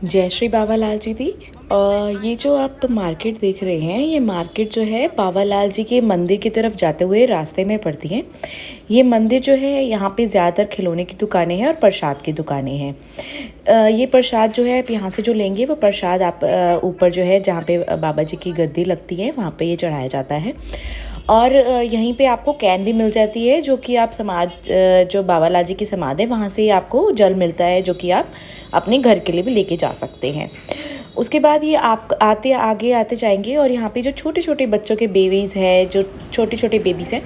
जय श्री बाबालाल जी दी। ये जो आप मार्केट देख रहे हैं, ये मार्केट जो है बाबालाल जी के मंदिर की तरफ जाते हुए रास्ते में पड़ती है। ये मंदिर जो है, यहाँ पे ज़्यादातर खिलौने की दुकानें हैं और प्रसाद की दुकानें हैं। ये प्रसाद जो है आप यहाँ से जो लेंगे वो प्रसाद आप ऊपर जो है जहाँ पे बाबा जी की गद्दी लगती है वहाँ पे ये चढ़ाया जाता है। और यहीं पे आपको कैन भी मिल जाती है, जो कि आप जो बाबालाल जी की समाधि है वहाँ से ही आपको जल मिलता है, जो कि आप अपने घर के लिए भी लेके जा सकते हैं। उसके बाद ये आप आगे आते जाएंगे और यहाँ पे जो छोटे छोटे बच्चों के बेबीज़ है, जो छोटे छोटे बेबीज़ हैं,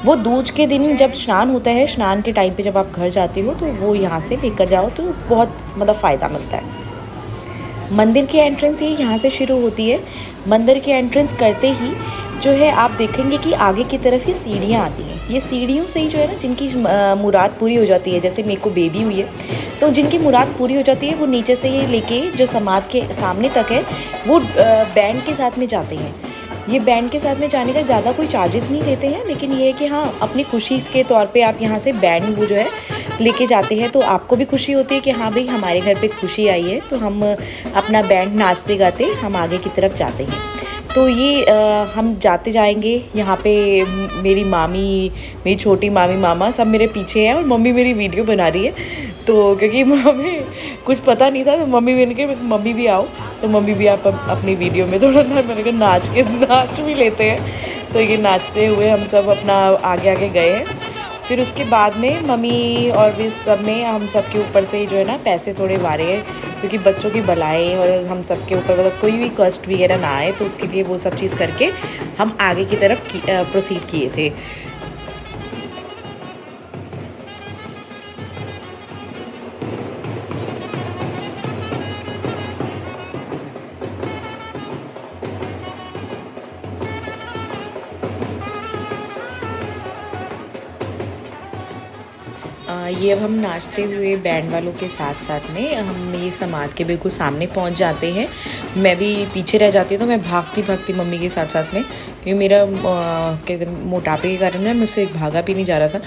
वो दूज के दिन जब स्नान होता है, स्नान के टाइम पे जब आप घर जाते हो तो वो यहाँ से लेकर जाओ तो बहुत फ़ायदा मिलता है। मंदिर की एंट्रेंस ये यहाँ से शुरू होती है। मंदिर की एंट्रेंस करते ही जो है आप देखेंगे कि आगे की तरफ ये सीढ़ियाँ आती हैं। ये सीढ़ियों से ही जो है ना, जिनकी मुराद पूरी हो जाती है, जैसे मेरे को बेबी हुई है तो जिनकी मुराद पूरी हो जाती है वो नीचे से ये लेके जो समाध के सामने तक है वो बैंड के साथ में जाते हैं। ये बैंड के साथ में जाने का ज़्यादा कोई चार्जेस नहीं लेते हैं, लेकिन ये है कि हाँ, अपनी खुशी के तौर पे आप यहाँ से बैंड वो जो है लेके जाते हैं तो आपको भी खुशी होती है कि हाँ भाई, हमारे घर पे खुशी आई है, तो हम अपना बैंड नाचते गाते हम आगे की तरफ जाते हैं। तो ये हम जाते जाएंगे। यहाँ पे मेरी मामी, मेरी छोटी मामी, मामा सब मेरे पीछे हैं और मम्मी मेरी वीडियो बना रही है। तो क्योंकि हमें कुछ पता नहीं था तो मम्मी मैंने कहा मम्मी भी आओ, तो मम्मी भी आप अपनी वीडियो में थोड़ा ना, मैंने कहा नाच भी लेते हैं। तो ये नाचते हुए हम सब अपना आगे आगे गए हैं। फिर उसके बाद में मम्मी और भी सब ने हम सब के ऊपर से जो है ना पैसे थोड़े वारे हैं, क्योंकि बच्चों की भलाई और हम सब के ऊपर मतलब कोई भी कष्ट वगैरह ना आए, तो उसके लिए वो सब चीज़ करके हम आगे की तरफ प्रोसीड किए थे। ये अब हम नाचते हुए बैंड वालों के साथ साथ में हम ये समाध के बिल्कुल सामने पहुंच जाते हैं। मैं भी पीछे रह जाती हूँ, तो मैं भागती भागती मम्मी के साथ साथ में, क्योंकि मेरा कहते मोटापे के कारण ना मुझसे भागा भी नहीं जा रहा था।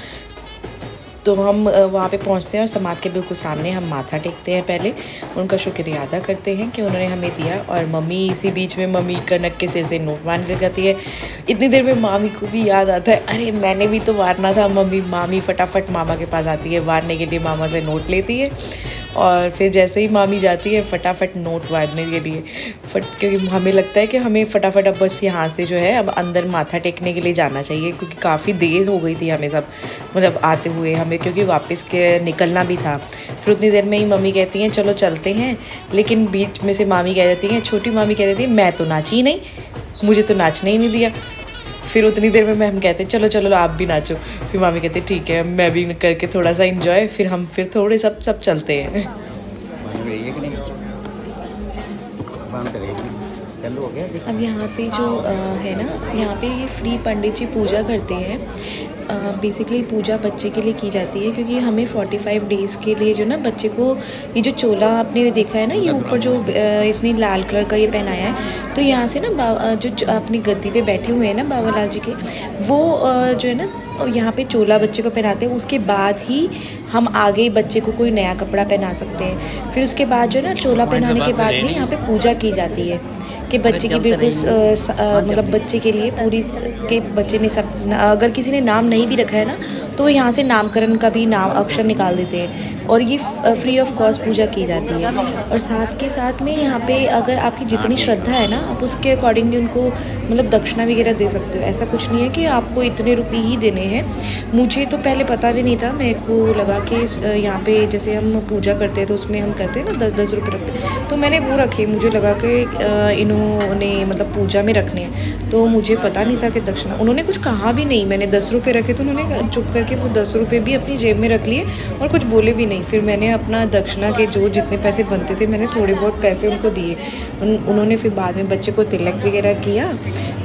तो हम वहाँ पे पहुँचते हैं और समाध के बिल्कुल सामने हम माथा टेकते हैं। पहले उनका शुक्रिया अदा करते हैं कि उन्होंने हमें दिया, और मम्मी इसी बीच में मम्मी कनक के सिर से नोट मारने लग जाती है। इतनी देर में मामी को भी याद आता है, अरे मैंने भी तो वारना था। मामी फटाफट मामा के पास आती है, वारने के लिए मामा से नोट लेती है, और फिर जैसे ही मामी जाती है फटाफट नोट वारने के लिए क्योंकि हमें लगता है कि हमें फटाफट अब बस यहाँ से जो है अब अंदर माथा टेकने के लिए जाना चाहिए, क्योंकि काफ़ी देर हो गई थी हमें सब मतलब आते हुए हमें, क्योंकि वापस के निकलना भी था। फिर उतनी देर में ही मम्मी कहती हैं चलो चलते हैं, लेकिन बीच में से मामी कह देती हैं, छोटी मामी कह देती है मैं तो नाची ही नहीं, मुझे तो नाचने ही नहीं दिया। फिर उतनी देर में हम कहते हैं चलो चलो आप भी नाचो। फिर मामी कहते हैं ठीक है, मैं भी करके थोड़ा सा इंजॉय, फिर हम थोड़े सब चलते हैं। अब यहाँ पे जो है ना, यहाँ पे ये फ्री पंडित जी पूजा करते हैं। बेसिकली पूजा बच्चे के लिए की जाती है, क्योंकि हमें 45 डेज़ के लिए जो ना बच्चे को ये जो चोला आपने देखा है ना, ये ऊपर जो इसने लाल कलर का ये पहनाया है, तो यहाँ से ना जो अपनी गद्दी पे बैठे हुए हैं ना बाबालाल जी के, वो जो है ना यहाँ पे चोला बच्चे को पहनाते हैं। उसके बाद ही हम आगे बच्चे को कोई नया कपड़ा पहना सकते हैं। फिर उसके बाद जो है ना चोला पहनाने के बाद भी यहाँ पे पूजा की जाती है कि बच्चे की बिल्कुल मतलब बच्चे के लिए पूरी के बच्चे ने सब, अगर किसी ने नाम नहीं भी रखा है ना, तो यहाँ से नामकरण का भी नाम अक्षर निकाल देते हैं, और ये फ्री ऑफ कॉस्ट पूजा की जाती है। और साथ के साथ में यहाँ पे अगर आपकी जितनी श्रद्धा है ना, आप उसके अकॉर्डिंगली उनको मतलब दक्षिणा वगैरह दे सकते हो। ऐसा कुछ नहीं है कि आपको इतने रुपये ही देने हैं। मुझे तो पहले पता भी नहीं था, मेरे को लगा कि यहाँ पे जैसे हम पूजा करते हैं तो उसमें हम करते हैं ना 10-10 रुपये रखते हैं, तो मैंने वो रखे। मुझे लगा कि इन्होंने मतलब पूजा में रखने हैं, तो मुझे पता नहीं था कि दक्षिणा, उन्होंने कुछ कहा भी नहीं। मैंने 10 रुपये रखे तो उन्होंने चुप करके वो 10 रुपये भी अपनी जेब में रख लिए और कुछ बोले भी नहीं। फिर मैंने अपना दक्षिणा के जो जितने पैसे बनते थे मैंने थोड़े बहुत पैसे उनको दिए। उन्होंने फिर बाद में बच्चे को तिलक वगैरह किया।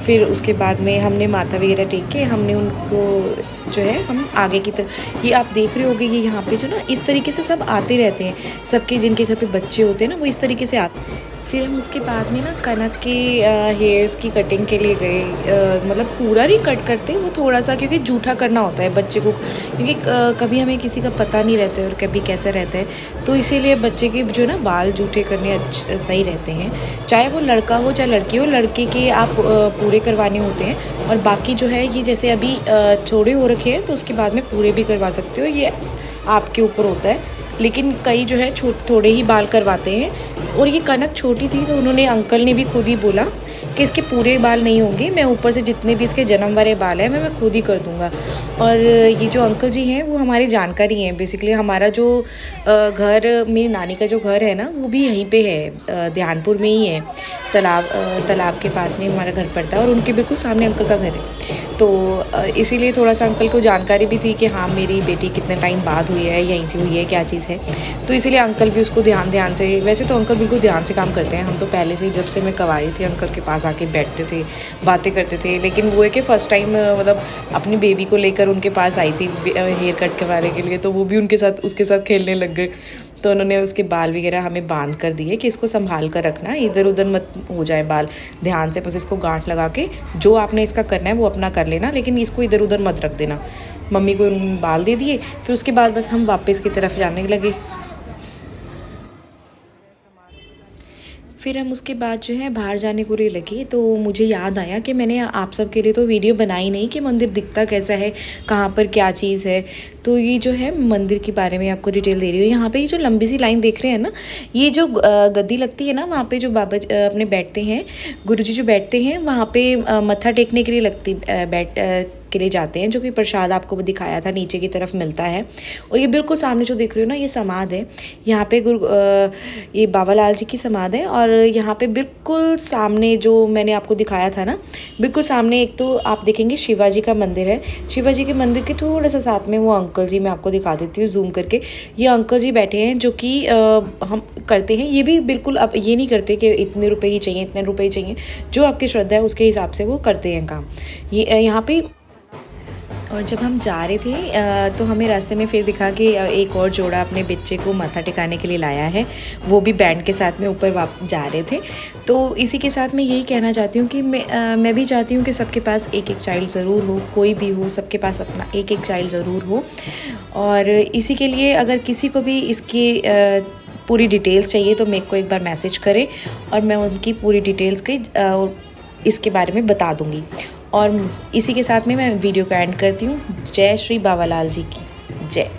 फिर उसके बाद में हमने माथा वगैरह टेक के हमने उनको जो है हम आगे की तरफ, ये आप देख रहे होगे ये यहाँ पे जो ना इस तरीके से सब आते रहते हैं, सबके जिनके घर पे बच्चे होते हैं ना वो इस तरीके से आते। फिर हम उसके बाद में ना कनक के हेयर्स की कटिंग के लिए गए। मतलब पूरा नहीं कट करते, वो थोड़ा सा, क्योंकि जूठा करना होता है बच्चे को, क्योंकि कभी हमें किसी का पता नहीं रहता है और कभी कैसा रहता है, तो इसीलिए बच्चे के जो ना बाल जूठे करने सही रहते हैं। चाहे वो लड़का हो चाहे लड़की हो, लड़के के आप पूरे करवाने होते हैं, और बाकी जो है ये जैसे अभी छोड़े हो रखे हैं तो उसके बाद में पूरे भी करवा सकते हो, ये आपके ऊपर होता है। लेकिन कई जो है थोड़े ही बाल करवाते हैं। और ये कनक छोटी थी तो उन्होंने, अंकल ने भी खुद ही बोला कि इसके पूरे बाल नहीं होंगे, मैं ऊपर से जितने भी इसके जन्म वाले बाल हैं मैं खुद ही कर दूंगा। और ये जो अंकल जी हैं वो हमारी जानकारी हैं। बेसिकली हमारा जो घर, मेरी नानी का जो घर है ना, वो भी यहीं पे है, ध्यानपुर में ही है, तालाब के पास में हमारा घर पड़ता है, और उनके बिल्कुल सामने अंकल का घर है। तो इसीलिए थोड़ा सा अंकल को जानकारी भी थी कि हाँ मेरी बेटी कितने टाइम बाद हुई है, यहीं से हुई है, क्या चीज़ है। तो इसीलिए अंकल भी उसको ध्यान से, वैसे तो अंकल बिल्कुल ध्यान से काम करते हैं। हम तो पहले से ही, जब से मैं कवाई थी, अंकल के पास आके बैठते थे, बातें करते थे। लेकिन वो है कि फ़र्स्ट टाइम मतलब अपनी बेबी को लेकर उनके पास आई थी हेयर कट करवाने के लिए, तो वो भी उसके साथ खेलने लग गए। तो उन्होंने उसके बाल वगैरह हमें बांध कर दिए कि इसको संभाल कर रखना, इधर उधर मत हो जाए बाल, ध्यान से बस इसको गांठ लगा के जो आपने इसका करना है वो अपना कर लेना, लेकिन इसको इधर उधर मत रख देना। मम्मी को बाल दे दिए। फिर उसके बाद बस हम वापस की तरफ जाने लगे। फिर हम उसके बाद जो है बाहर जाने को लिए लगे, तो मुझे याद आया कि मैंने आप सब के लिए तो वीडियो बनाई नहीं कि मंदिर दिखता कैसा है, कहाँ पर क्या चीज़ है। तो ये जो है मंदिर के बारे में आपको डिटेल दे रही हूँ। यहाँ पे ये जो लंबी सी लाइन देख रहे हैं ना, ये जो गद्दी लगती है ना, वहाँ पे जो बाबा अपने बैठते हैं, गुरुजी जो बैठते हैं, वहाँ पे मत्था टेकने के लिए लगती के लिए जाते हैं, जो कि प्रसाद आपको दिखाया था नीचे की तरफ मिलता है। और ये बिल्कुल सामने जो देख रहे हो ना, ये समाध है। यहाँ पे ये बाबा लाल जी की समाध है। और यहाँ पे बिल्कुल सामने जो मैंने आपको दिखाया था ना, बिल्कुल सामने एक तो आप देखेंगे शिवाजी का मंदिर है। शिवाजी के मंदिर के थोड़ा सा साथ में वो अंकल जी, मैं आपको दिखा देती हूँ जूम करके, ये अंकल जी बैठे हैं, जो कि हम करते हैं। ये भी बिल्कुल अब ये नहीं करते कि इतने रुपए ही चाहिए, इतने रुपए ही चाहिए, जो आपकी श्रद्धा है उसके हिसाब से वो करते हैं काम। ये यहाँ पे। और जब हम जा रहे थे तो हमें रास्ते में फिर दिखा कि एक और जोड़ा अपने बच्चे को माथा टिकाने के लिए लाया है, वो भी बैंड के साथ में ऊपर जा रहे थे। तो इसी के साथ मैं यही कहना चाहती हूँ कि मैं भी चाहती हूँ कि सबके पास एक एक चाइल्ड ज़रूर हो, कोई भी हो, सबके पास अपना एक एक चाइल्ड ज़रूर हो। और इसी के लिए अगर किसी को भी इसकी पूरी डिटेल्स चाहिए तो मेरे को एक बार मैसेज करें, और मैं उनकी पूरी डिटेल्स की इसके बारे में बता दूँगी। और इसी के साथ में मैं वीडियो को एंड करती हूँ। जय श्री बाबा लाल जी की जय।